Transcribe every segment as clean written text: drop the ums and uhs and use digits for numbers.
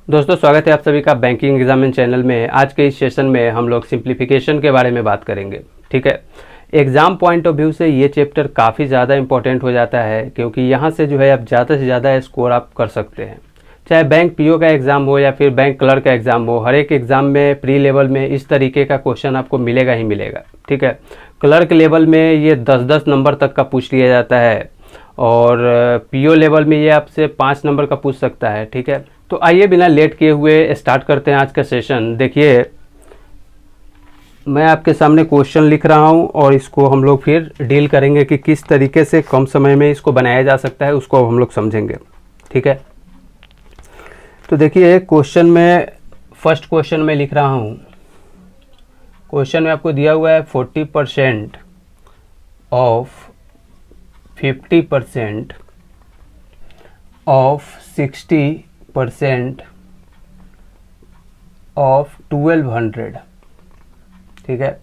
दोस्तों स्वागत है आप सभी का बैंकिंग एग्जामिन चैनल में। आज के इस सेशन में हम लोग सिंप्लीफिकेशन के बारे में बात करेंगे। ठीक है, एग्ज़ाम पॉइंट ऑफ व्यू से ये चैप्टर काफ़ी ज़्यादा इंपॉर्टेंट हो जाता है, क्योंकि यहाँ से जो है आप ज़्यादा से ज़्यादा स्कोर आप कर सकते हैं। चाहे बैंक पीओ का एग्ज़ाम हो या फिर बैंक क्लर्क का एग्ज़ाम हो, हर एक एग्ज़ाम में प्री लेवल में इस तरीके का क्वेश्चन आपको मिलेगा ही मिलेगा। ठीक है, क्लर्क लेवल में ये 10-10 नंबर तक का पूछ लिया जाता है और पीओ लेवल में ये आपसे 5 नंबर का पूछ सकता है। ठीक है, तो आइए बिना लेट किए हुए स्टार्ट करते हैं आज का सेशन। देखिए, मैं आपके सामने क्वेश्चन लिख रहा हूं और इसको हम लोग फिर डील करेंगे कि किस तरीके से कम समय में इसको बनाया जा सकता है, उसको हम लोग समझेंगे। ठीक है, तो देखिए क्वेश्चन में फर्स्ट क्वेश्चन में लिख रहा हूं। क्वेश्चन में आपको दिया हुआ है 40% ऑफ 50% ऑफ 60% ऑफ 1200, ठीक है,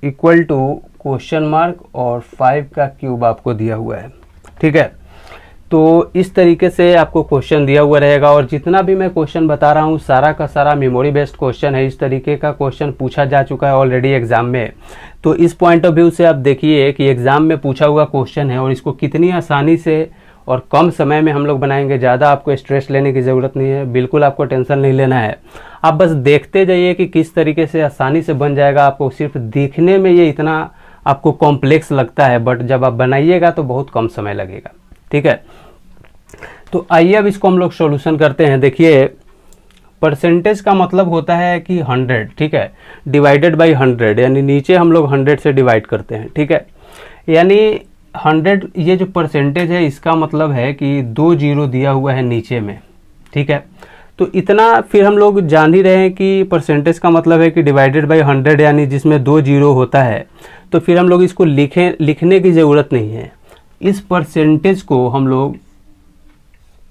इक्वल टू क्वेश्चन मार्क और 5 का क्यूब आपको दिया हुआ है। ठीक है, तो इस तरीके से आपको क्वेश्चन दिया हुआ रहेगा और जितना भी मैं क्वेश्चन बता रहा हूँ सारा का सारा मेमोरी बेस्ड क्वेश्चन है। इस तरीके का क्वेश्चन पूछा जा चुका है ऑलरेडी एग्जाम में। तो इस पॉइंट ऑफ व्यू से आप देखिए कि एग्जाम में पूछा हुआ क्वेश्चन है और इसको कितनी आसानी से और कम समय में हम लोग बनाएंगे। ज़्यादा आपको स्ट्रेस लेने की ज़रूरत नहीं है, बिल्कुल आपको टेंशन नहीं लेना है। आप बस देखते जाइए कि किस तरीके से आसानी से बन जाएगा। आपको सिर्फ दिखने में ये इतना आपको कॉम्प्लेक्स लगता है, बट जब आप बनाइएगा तो बहुत कम समय लगेगा। ठीक है, तो आइए अब इसको हम लोग सॉल्यूशन करते हैं। देखिए, परसेंटेज का मतलब होता है कि 100, ठीक है, डिवाइडेड बाई 100, यानी नीचे हम लोग 100 से डिवाइड करते हैं। ठीक है, यानी 100 ये जो परसेंटेज है इसका मतलब है कि 2 जीरो दिया हुआ है नीचे में। ठीक है, तो इतना फिर हम लोग जान ही रहे हैं कि परसेंटेज का मतलब है कि डिवाइडेड बाई 100, यानी जिसमें 2 जीरो होता है। तो फिर हम लोग इसको लिखने की ज़रूरत नहीं है। इस परसेंटेज को हम लोग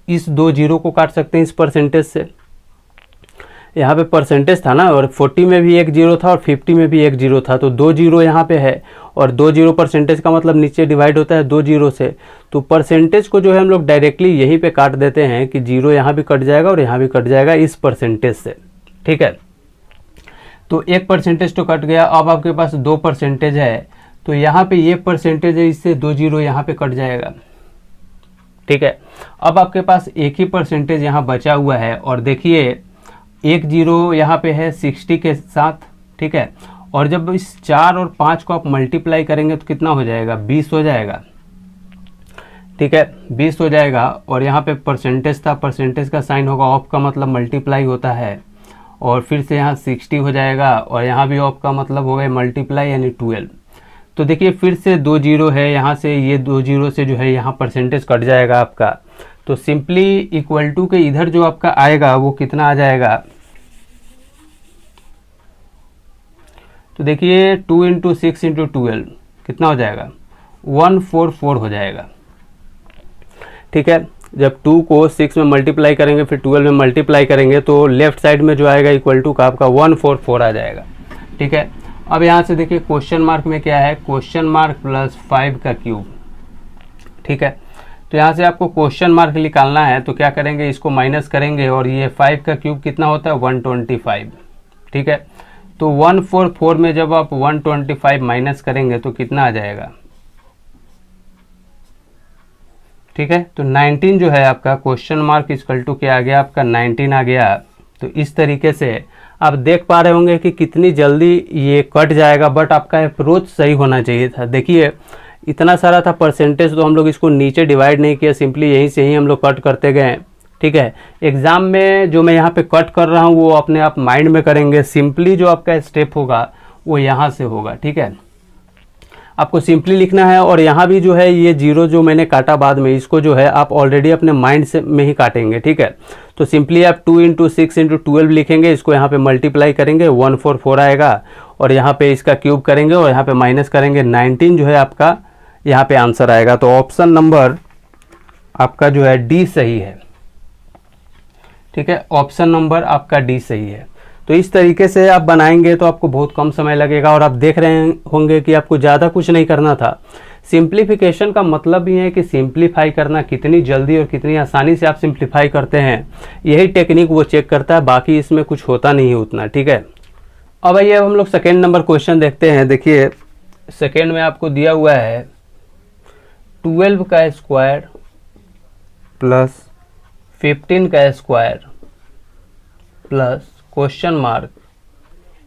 इस 2 जीरो को काट सकते हैं इस परसेंटेज से। यहाँ पे परसेंटेज था ना, और 40 में भी 1 जीरो था और 50 में भी 1 जीरो था, तो 2 जीरो यहाँ पे है और 2 जीरो परसेंटेज का मतलब नीचे डिवाइड होता है 2 जीरो से। तो परसेंटेज को जो है हम लोग डायरेक्टली यहीं पे काट देते हैं कि जीरो यहाँ भी कट जाएगा और यहाँ भी कट जाएगा इस परसेंटेज से। ठीक है, तो 1 परसेंटेज तो कट गया। अब आपके पास 2 परसेंटेज है, तो यहाँ पे ये परसेंटेज है, इससे 2 जीरो यहाँ पे कट जाएगा। ठीक है, अब आपके पास एक ही परसेंटेज यहाँ बचा हुआ है और देखिए 1 जीरो यहाँ पे है 60 के साथ। ठीक है, और जब इस 4 और 5 को आप मल्टीप्लाई करेंगे तो कितना हो जाएगा, 20 हो जाएगा। ठीक है, 20 हो जाएगा और यहाँ पे परसेंटेज था, परसेंटेज का साइन होगा, ऑफ का मतलब मल्टीप्लाई होता है, और फिर से यहाँ 60 हो जाएगा और यहाँ भी ऑफ का मतलब हो गया मल्टीप्लाई यानी 12। तो देखिए फिर से 2 जीरो है, यहाँ से ये 2 जीरो से जो है यहाँ परसेंटेज कट जाएगा आपका। तो सिंपली इक्वल टू के इधर जो आपका आएगा वो कितना आ जाएगा, तो देखिए 2 इंटू 6 इंटू 12 कितना हो जाएगा, 144 हो जाएगा। ठीक है, जब 2 को 6 में मल्टीप्लाई करेंगे फिर 12 में मल्टीप्लाई करेंगे तो लेफ्ट साइड में जो आएगा इक्वल टू का आपका 144 आ जाएगा। ठीक है, अब यहाँ से देखिए क्वेश्चन मार्क में क्या है, क्वेश्चन मार्क प्लस 5 का क्यूब। ठीक है, तो यहाँ से आपको क्वेश्चन मार्क निकालना है, तो क्या करेंगे, इसको माइनस करेंगे और ये 5 का क्यूब कितना होता है, 125। ठीक है, तो 144 में जब आप 125 माइनस करेंगे तो कितना आ जाएगा, ठीक है, तो 19 जो है आपका क्वेश्चन मार्क इक्वल टू क्या आ गया, आपका 19 आ गया। तो इस तरीके से आप देख पा रहे होंगे कि कितनी जल्दी ये कट जाएगा, बट आपका अप्रोच सही होना चाहिए था। देखिए इतना सारा था परसेंटेज, तो हम लोग इसको नीचे डिवाइड नहीं किया, सिंपली यहीं से ही हम लोग कट करते गए। ठीक है, एग्जाम में जो मैं यहाँ पे कट कर रहा हूँ वो अपने आप माइंड में करेंगे। सिंपली जो आपका स्टेप होगा वो यहाँ से होगा। ठीक है, आपको सिंपली लिखना है और यहाँ भी जो है ये जीरो जो मैंने काटा बाद में, इसको जो है आप ऑलरेडी अपने माइंड से में ही काटेंगे। ठीक है, तो सिंपली आप 2 इंटू 6 इंटू 12 लिखेंगे, इसको यहाँ पे मल्टीप्लाई करेंगे 144 आएगा और यहाँ पे इसका क्यूब करेंगे और यहाँ पे माइनस करेंगे 19 जो है आपका यहाँ पे आंसर आएगा। तो ऑप्शन नंबर आपका जो है डी सही है। ठीक है, ऑप्शन नंबर आपका डी सही है। तो इस तरीके से आप बनाएंगे तो आपको बहुत कम समय लगेगा और आप देख रहे होंगे कि आपको ज़्यादा कुछ नहीं करना था, सिंप्लीफिकेशन का मतलब ही है कि सिंप्लीफाई करना, कितनी जल्दी और कितनी आसानी से आप सिंप्लीफाई करते हैं, यही टेक्निक वो चेक करता है, बाकी इसमें कुछ होता नहीं है उतना। ठीक है, अब आइए हम लोग सेकेंड नंबर क्वेश्चन देखते हैं। देखिए सेकेंड में आपको दिया हुआ है 12 का स्क्वायर प्लस 15 का स्क्वायर प्लस क्वेश्चन मार्क,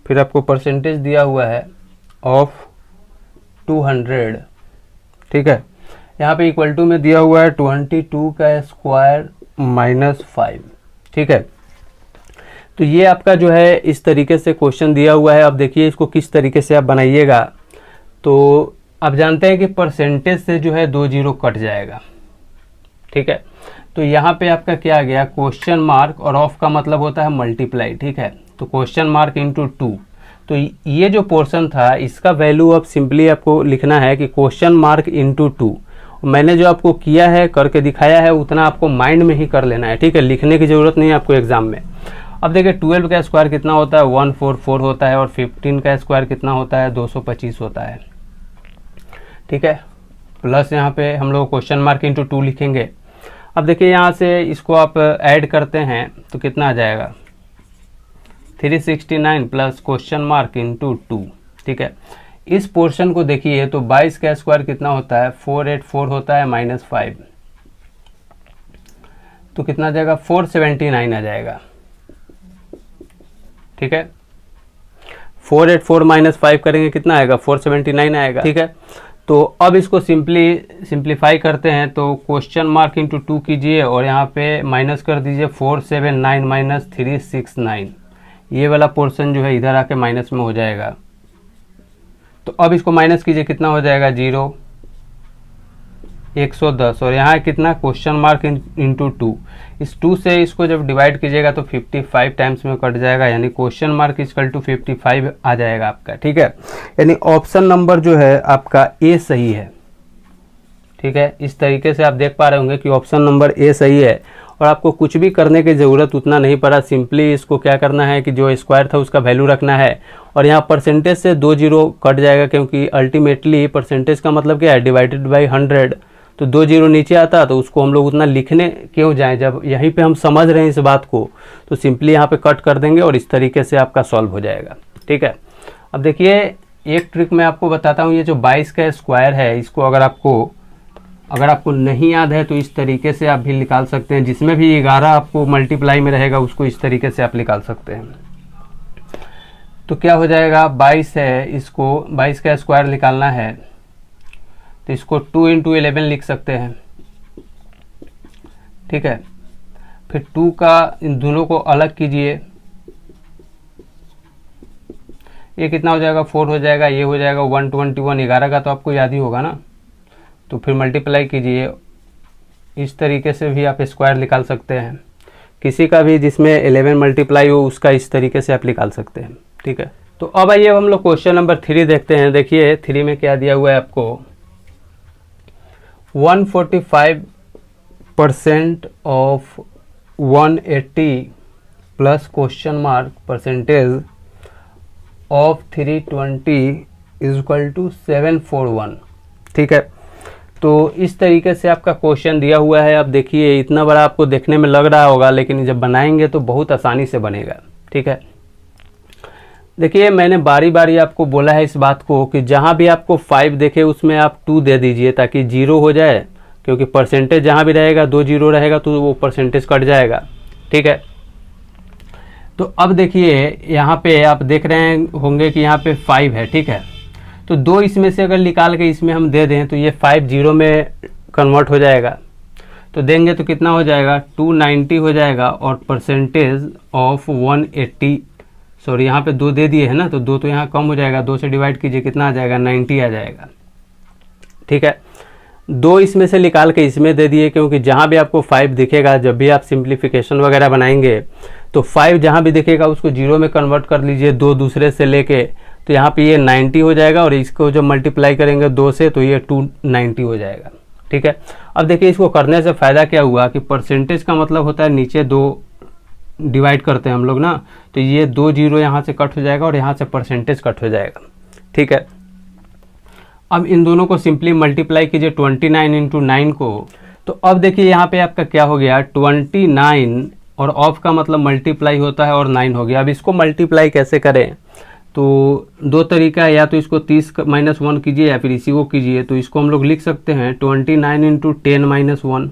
फिर आपको परसेंटेज दिया हुआ है ऑफ 200। ठीक है, यहाँ पे इक्वल टू में दिया हुआ है 22 का स्क्वायर माइनस 5। ठीक है, तो ये आपका जो है इस तरीके से क्वेश्चन दिया हुआ है। अब देखिए इसको किस तरीके से आप बनाइएगा। तो आप जानते हैं कि परसेंटेज से जो है 2 जीरो कट जाएगा। ठीक है, तो यहाँ पे आपका क्या आ गया, क्वेश्चन मार्क, और ऑफ का मतलब होता है मल्टीप्लाई। ठीक है, तो क्वेश्चन मार्क इंटू 2, तो ये जो पोर्शन था इसका वैल्यू अब सिंपली आपको लिखना है कि क्वेश्चन मार्क इंटू 2। मैंने जो आपको किया है, करके दिखाया है, उतना आपको माइंड में ही कर लेना है। ठीक है, लिखने की ज़रूरत नहीं है आपको एग्जाम में। अब देखिए 12 का स्क्वायर कितना होता है, 144 होता है, और 15 का स्क्वायर कितना होता है, 225 होता है। ठीक है, प्लस यहाँ पे हम लोग क्वेश्चन मार्क इंटू 2 लिखेंगे। अब देखिए यहाँ से इसको आप ऐड करते हैं तो कितना आ जाएगा, 369 प्लस क्वेश्चन मार्क इंटू 2। ठीक है, इस पोर्शन को देखिए तो 22 का स्क्वायर कितना होता है, 484 होता है माइनस 5, तो कितना आ जाएगा, 479 आ जाएगा। ठीक है, 484 माइनस 5 करेंगे कितना आएगा, 479 आएगा। ठीक है, तो अब इसको सिंप्लीफाई करते हैं, तो क्वेश्चन मार्क इंटू 2 कीजिए और यहाँ पे माइनस कर दीजिए 479 माइनस 369, ये वाला पोर्शन जो है इधर आके माइनस में हो जाएगा। तो अब इसको माइनस कीजिए, कितना हो जाएगा, 0, 110, और यहाँ कितना, क्वेश्चन मार्क इंटू 2। इस 2 से इसको जब डिवाइड कीजिएगा तो 55 टाइम्स में कट जाएगा, यानी क्वेश्चन मार्क इक्वल टू 55 आ जाएगा आपका। ठीक है, यानी ऑप्शन नंबर जो है आपका ए सही है। ठीक है, इस तरीके से आप देख पा रहे होंगे कि ऑप्शन नंबर ए सही है, और आपको कुछ भी करने की ज़रूरत उतना नहीं पड़ा। सिंपली इसको क्या करना है कि जो स्क्वायर था उसका वैल्यू रखना है, और यहाँ परसेंटेज से 2 जीरो कट जाएगा, क्योंकि अल्टीमेटली परसेंटेज का मतलब क्या है, डिवाइडेड बाई 100, तो 2 जीरो नीचे आता, तो उसको हम लोग उतना लिखने क्यों जाएं, जब यहीं पे हम समझ रहे हैं इस बात को, तो सिंपली यहाँ पे कट कर देंगे और इस तरीके से आपका सॉल्व हो जाएगा। ठीक है, अब देखिए एक ट्रिक मैं आपको बताता हूँ। ये जो 22 का स्क्वायर है, इसको अगर आपको नहीं याद है तो इस तरीके से आप भी निकाल सकते हैं, जिसमें भी 11 आपको मल्टीप्लाई में रहेगा उसको इस तरीके से आप निकाल सकते हैं। तो क्या हो जाएगा, 22 है, इसको 22 का स्क्वायर निकालना है, तो इसको 2 इंटू 11 लिख सकते हैं। ठीक है, फिर 2 का इन दोनों को अलग कीजिए, ये कितना हो जाएगा, 4 हो जाएगा, ये हो जाएगा 121, 11 का तो आपको याद ही होगा ना, तो फिर मल्टीप्लाई कीजिए। इस तरीके से भी आप स्क्वायर निकाल सकते हैं, किसी का भी जिसमें 11 मल्टीप्लाई हो उसका इस तरीके से आप निकाल सकते हैं। ठीक है, तो अब आइए हम लोग क्वेश्चन नंबर 3 देखते हैं। देखिए 3 में क्या दिया हुआ है आपको, 145% of 180 plus question mark percentage of 320 is equal to 741। ठीक है, तो इस तरीके से आपका क्वेश्चन दिया हुआ है। अब देखिए इतना बड़ा आपको देखने में लग रहा होगा, लेकिन जब बनाएंगे तो बहुत आसानी से बनेगा। ठीक है, देखिए मैंने बारी बारी आपको बोला है इस बात को कि जहाँ भी आपको 5 देखे उसमें आप 2 दे दीजिए ताकि 0 हो जाए, क्योंकि परसेंटेज जहाँ भी रहेगा 2 जीरो रहेगा तो वो परसेंटेज कट जाएगा। ठीक है, तो अब देखिए यहाँ पे आप देख रहे होंगे कि यहाँ पे 5 है। ठीक है, तो 2 इसमें से अगर निकाल के इसमें हम दे दें तो ये 5 0 में कन्वर्ट हो जाएगा, तो देंगे तो कितना हो जाएगा, 290 हो जाएगा, और परसेंटेज ऑफ 180, सॉरी यहाँ पे 2 दे दिए है ना, तो 2 तो यहाँ कम हो जाएगा, 2 से डिवाइड कीजिए, कितना आ जाएगा, 90 आ जाएगा। ठीक है, 2 इसमें से निकाल के इसमें दे दिए, क्योंकि जहाँ भी आपको 5 दिखेगा, जब भी आप सिंप्लीफिकेशन वगैरह बनाएंगे तो 5 जहाँ भी दिखेगा उसको 0 में कन्वर्ट कर लीजिए, 2 दूसरे से लेके, तो यहाँ पे ये 90 हो जाएगा, और इसको जब मल्टीप्लाई करेंगे 2 से तो ये 290 हो जाएगा। ठीक है, अब देखिए इसको करने से फ़ायदा क्या हुआ कि परसेंटेज का मतलब होता है नीचे 2 डिवाइड करते हैं हम लोग ना, तो ये 2 जीरो यहाँ से कट हो जाएगा और यहाँ से परसेंटेज कट हो जाएगा। ठीक है, अब इन दोनों को सिंपली मल्टीप्लाई कीजिए 29 इंटू 9 को। तो अब देखिए यहाँ पे आपका क्या हो गया, 29 और ऑफ का मतलब मल्टीप्लाई होता है और 9 हो गया। अब इसको मल्टीप्लाई कैसे करें, तो दो तरीका है, या तो इसको 30 माइनस 1 कीजिए या फिर इसी को कीजिए। तो इसको हम लोग लिख सकते हैं 29 इंटू 10 माइनस 1।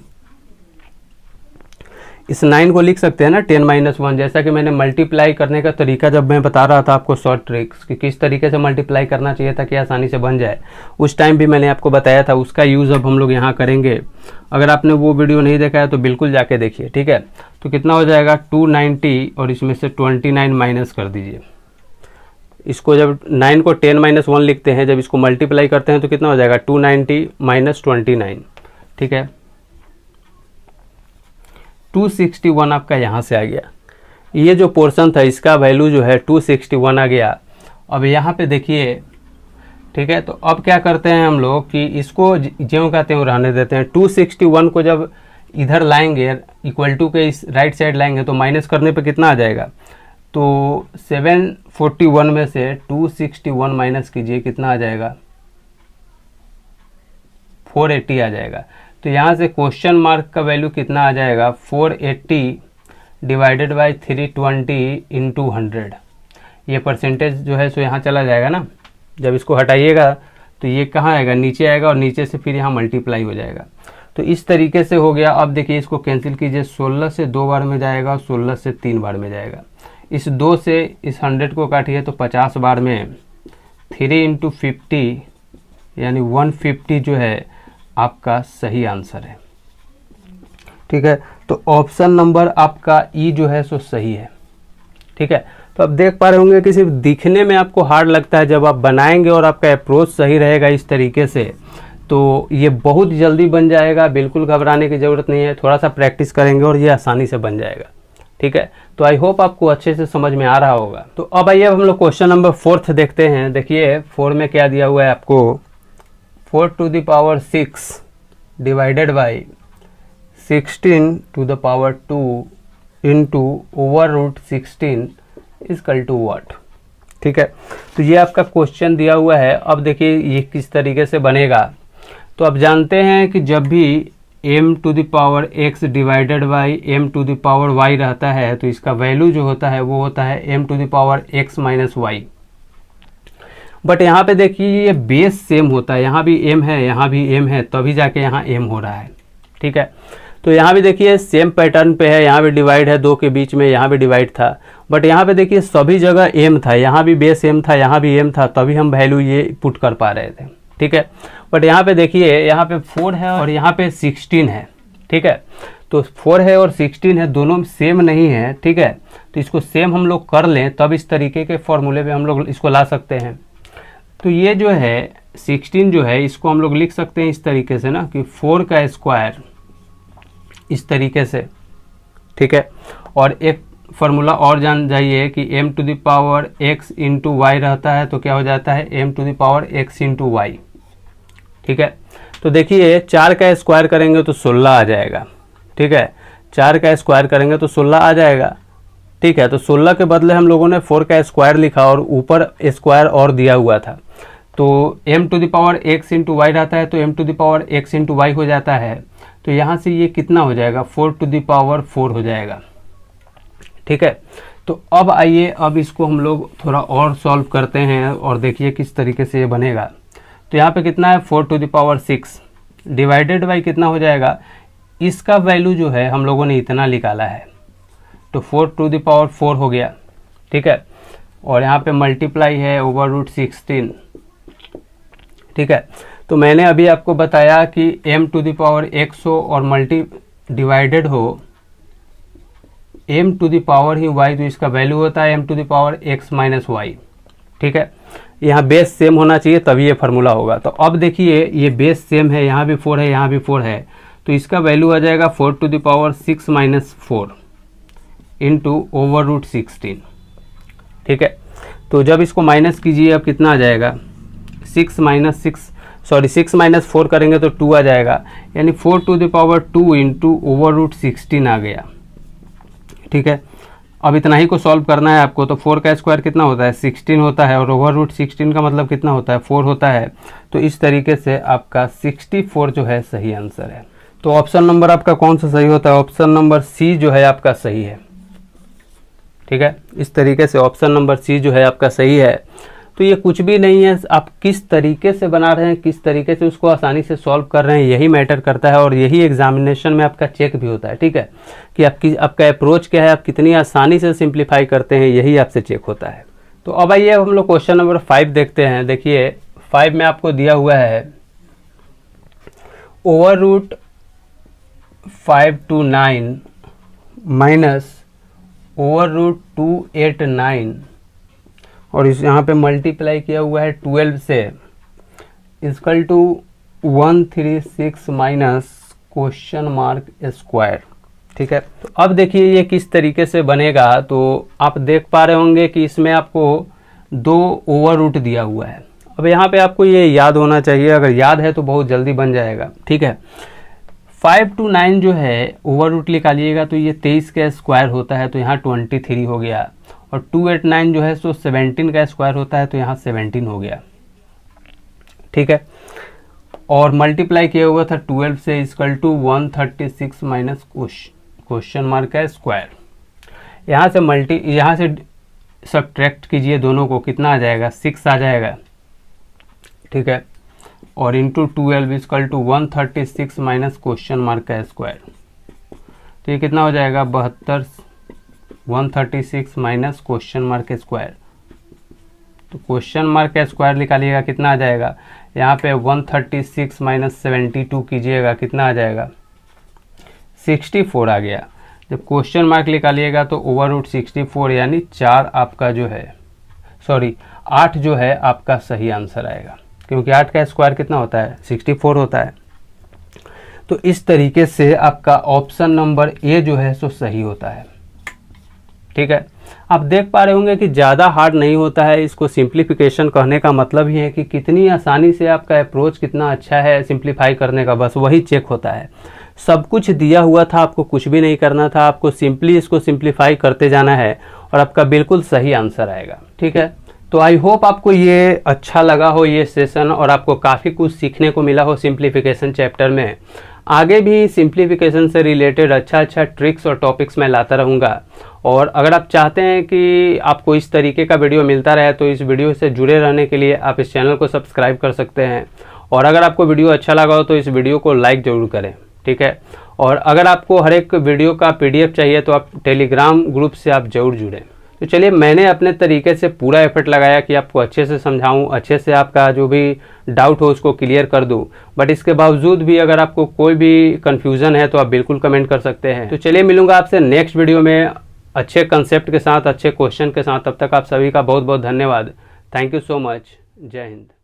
इस 9 को लिख सकते हैं ना 10 माइनस 1। जैसा कि मैंने मल्टीप्लाई करने का तरीका जब मैं बता रहा था आपको शॉर्ट ट्रिक्स कि किस तरीके से मल्टीप्लाई करना चाहिए ताकि आसानी से बन जाए, उस टाइम भी मैंने आपको बताया था। उसका यूज़ अब हम लोग यहाँ करेंगे। अगर आपने वो वीडियो नहीं देखा है तो बिल्कुल जाके देखिए, ठीक है। तो कितना हो जाएगा 290 और इसमें से 29 माइनस कर दीजिए। इसको जब 9 को 10 माइनस 1 लिखते हैं, जब इसको मल्टीप्लाई करते हैं तो कितना हो जाएगा 290 माइनस 29, ठीक है। 261 आपका यहाँ से आ गया। ये जो पोर्शन था इसका वैल्यू जो है 261 आ गया। अब यहाँ पे देखिए, ठीक है। तो अब क्या करते हैं हम लोग कि इसको ज्यों कहते हैं रहने देते हैं। 261 को जब इधर लाएंगे, इक्वल टू के इस राइट साइड लाएंगे तो माइनस करने पे कितना आ जाएगा, तो 741 में से 261 माइनस कीजिए, कितना आ जाएगा 480 आ जाएगा। तो यहाँ से क्वेश्चन मार्क का वैल्यू कितना आ जाएगा 480 डिवाइडेड बाई 320 इंटू 100। ये परसेंटेज जो है सो यहाँ चला जाएगा ना, जब इसको हटाइएगा तो ये कहाँ आएगा, नीचे आएगा और नीचे से फिर यहाँ मल्टीप्लाई हो जाएगा। तो इस तरीके से हो गया। अब देखिए इसको कैंसिल कीजिए, 16 से 2 बार में जाएगा और 16 से 3 बार में जाएगा। इस 2 से इस 100 को काटिए तो 50 बार में 3 इंटू 50 यानी 150 जो है आपका सही आंसर है, ठीक है। तो ऑप्शन नंबर आपका ई जो है सो सही है, ठीक है। तो आप देख पा रहे होंगे कि सिर्फ दिखने में आपको हार्ड लगता है, जब आप बनाएंगे और आपका अप्रोच सही रहेगा इस तरीके से तो ये बहुत जल्दी बन जाएगा। बिल्कुल घबराने की ज़रूरत नहीं है, थोड़ा सा प्रैक्टिस करेंगे और ये आसानी से बन जाएगा, ठीक है। तो आई होप आपको अच्छे से समझ में आ रहा होगा। तो अब आइए हम लोग क्वेश्चन नंबर 4 देखते हैं। देखिए 4 में क्या दिया हुआ है आपको, 4 to the power 6 divided by 16 to the power 2 into over root 16 equal to what, ठीक है। तो ये आपका क्वेश्चन दिया हुआ है। अब देखिए ये किस तरीके से बनेगा। तो आप जानते हैं कि जब भी m to the power x divided by m to the power y रहता है तो इसका वैल्यू जो होता है वो होता है m to the power x minus y. But यहाँ पे देखिए ये बेस सेम होता है, यहाँ भी m है, यहाँ भी m है, तभी जाके यहाँ m हो रहा है, ठीक है। तो यहाँ भी देखिए सेम पैटर्न पे है, यहाँ भी डिवाइड है 2 के बीच में, यहाँ भी डिवाइड था। बट यहाँ पे देखिए सभी जगह m था, यहाँ भी बेस m था, यहाँ भी m था, तभी हम वैल्यू ये पुट कर पा रहे थे, ठीक है। बट यहाँ पे देखिए यहाँ पे 4 है और यहाँ पे 16 है, ठीक है। तो 4 है और 16 है, दोनों सेम नहीं है, ठीक है। तो इसको सेम हम लोग कर लें तब इस तरीके के फॉर्मूले पे हम लोग इसको ला सकते हैं। तो ये जो है 16 जो है इसको हम लोग लिख सकते हैं इस तरीके से ना कि 4 का स्क्वायर इस तरीके से, ठीक है। और एक फार्मूला और जान जाइए कि m to the power x into y रहता है तो क्या हो जाता है m to the power x into y, ठीक है। तो देखिए 4 का स्क्वायर करेंगे तो 16 आ जाएगा, ठीक है। 4 का स्क्वायर करेंगे तो 16 आ जाएगा, ठीक है। तो 16 के बदले हम लोगों ने 4 का स्क्वायर लिखा और ऊपर स्क्वायर और दिया हुआ था। तो m to the power x into y रहता है तो m to the power x into y हो जाता है। तो यहाँ से ये कितना हो जाएगा 4 टू द पावर 4 हो जाएगा, ठीक है। तो अब आइए अब इसको हम लोग थोड़ा और सॉल्व करते हैं और देखिए किस तरीके से ये बनेगा। तो यहाँ पे कितना है 4 to the power 6 divided by कितना हो जाएगा, इसका वैल्यू जो है हम लोगों ने इतना निकाला है तो 4 टू द पावर 4 हो गया, ठीक है। और यहाँ पे मल्टीप्लाई है ओवर रूट 16, ठीक है। तो मैंने अभी आपको बताया कि m to the power x हो और मल्टी डिवाइडेड हो m टू द पावर ही y, तो इसका वैल्यू होता है m to the power x minus y, ठीक है। यहाँ बेस सेम होना चाहिए तभी ये फार्मूला होगा। तो अब देखिए ये बेस सेम है, यहाँ भी 4 है, यहाँ भी 4 है, तो इसका वैल्यू आ जाएगा 4 to the power 6 minus 4 into over root 16, ठीक है। तो जब इसको माइनस कीजिए अब कितना आ जाएगा 6 माइनस 4 करेंगे तो 2 आ जाएगा, यानी 4 to the power 2 into over root 16 आ गया, ठीक है। अब इतना ही को सॉल्व करना है आपको, तो 4 का स्क्वायर कितना होता है 16 होता है, और ओवर रूट 16 का मतलब कितना होता है 4 होता है। तो इस तरीके से आपका 64 जो है सही आंसर है। तो ऑप्शन नंबर आपका कौन सा सही होता है, ऑप्शन नंबर सी जो है आपका सही है। ठीक है, इस तरीके से ऑप्शन नंबर सी जो है आपका सही है। तो ये कुछ भी नहीं है, आप किस तरीके से बना रहे हैं, किस तरीके से उसको आसानी से सॉल्व कर रहे हैं, यही मैटर करता है, और यही एग्जामिनेशन में आपका चेक भी होता है। ठीक है, कि आपका अप्रोच क्या है, आप कितनी आसानी से सिंप्लीफाई करते हैं, यही आपसे चेक होता है। तो अब आइए हम लोग क्वेश्चन नंबर 5 देखते हैं। देखिए 5 में आपको दिया हुआ है over root 5 to 9 minus over root 289, और इस यहाँ पे मल्टीप्लाई किया हुआ है 12 से, equal to 136 minus question mark square. ठीक है, तो अब देखिए ये किस तरीके से बनेगा। तो आप देख पा रहे होंगे कि इसमें आपको 2 ओवर रूट दिया हुआ है। अब यहाँ पे आपको ये याद होना चाहिए, अगर याद है तो बहुत जल्दी बन जाएगा। ठीक है, 5 to 9 जो है ओवर रूट निकालिएगा तो ये 23 का स्क्वायर होता है, तो यहाँ 23 हो गया, और 289 जो है सो 17 का स्क्वायर होता है, तो यहाँ 17 हो गया। ठीक है, और मल्टीप्लाई किया हुआ था 12 से, equal to 136 minus question mark का स्क्वायर। यहाँ से सब्ट्रैक्ट कीजिए दोनों को, कितना आ जाएगा 6 आ जाएगा। ठीक है, और into 12 equal to 136 minus question mark का स्क्वायर, तो ये कितना हो जाएगा 72, 136 माइनस क्वेश्चन मार्क का स्क्वायर। तो क्वेश्चन मार्क का स्क्वायर निकालिएगा कितना आ जाएगा, यहाँ पे 136 माइनस 72 कीजिएगा, कितना आ जाएगा 64 आ गया। जब क्वेश्चन मार्क निकालिएगा तो ओवर रूट 64 यानी 4 आपका जो है 8 जो है आपका सही आंसर आएगा, क्योंकि 8 का स्क्वायर कितना होता है 64 होता है। तो इस तरीके से आपका ऑप्शन नंबर ए जो है सो सही होता है। ठीक है, आप देख पा रहे होंगे कि ज़्यादा हार्ड नहीं होता है। इसको सिंप्लीफिकेशन कहने का मतलब ही है कि कितनी आसानी से आपका अप्रोच कितना अच्छा है सिंप्लीफाई करने का, बस वही चेक होता है। सब कुछ दिया हुआ था, आपको कुछ भी नहीं करना था, आपको सिंपली इसको सिंप्लीफाई करते जाना है और आपका बिल्कुल सही आंसर आएगा। ठीक है, तो आई होप आपको ये अच्छा लगा हो ये सेशन, और आपको काफ़ी कुछ सीखने को मिला हो सिंप्लीफिकेशन चैप्टर में। आगे भी सिंप्लीफिकेशन से रिलेटेड अच्छा ट्रिक्स और टॉपिक्स मैं लाता रहूँगा। और अगर आप चाहते हैं कि आपको इस तरीके का वीडियो मिलता रहे तो इस वीडियो से जुड़े रहने के लिए आप इस चैनल को सब्सक्राइब कर सकते हैं। और अगर आपको वीडियो अच्छा लगा हो तो इस वीडियो को लाइक ज़रूर करें। ठीक है, और अगर आपको हर एक वीडियो का PDF चाहिए तो आप टेलीग्राम ग्रुप से आप जरूर जुड़ें। तो चलिए, मैंने अपने तरीके से पूरा एफर्ट लगाया कि आपको अच्छे से समझाऊं, अच्छे से आपका जो भी डाउट हो उसको क्लियर कर दूं। बट इसके बावजूद भी अगर आपको कोई भी कन्फ्यूज़न है तो आप बिल्कुल कमेंट कर सकते हैं। तो चलिए, मिलूंगा आपसे नेक्स्ट वीडियो में अच्छे कंसेप्ट के साथ, अच्छे क्वेश्चन के साथ। तब तक आप सभी का बहुत बहुत धन्यवाद। Thank you so much. जय हिंद।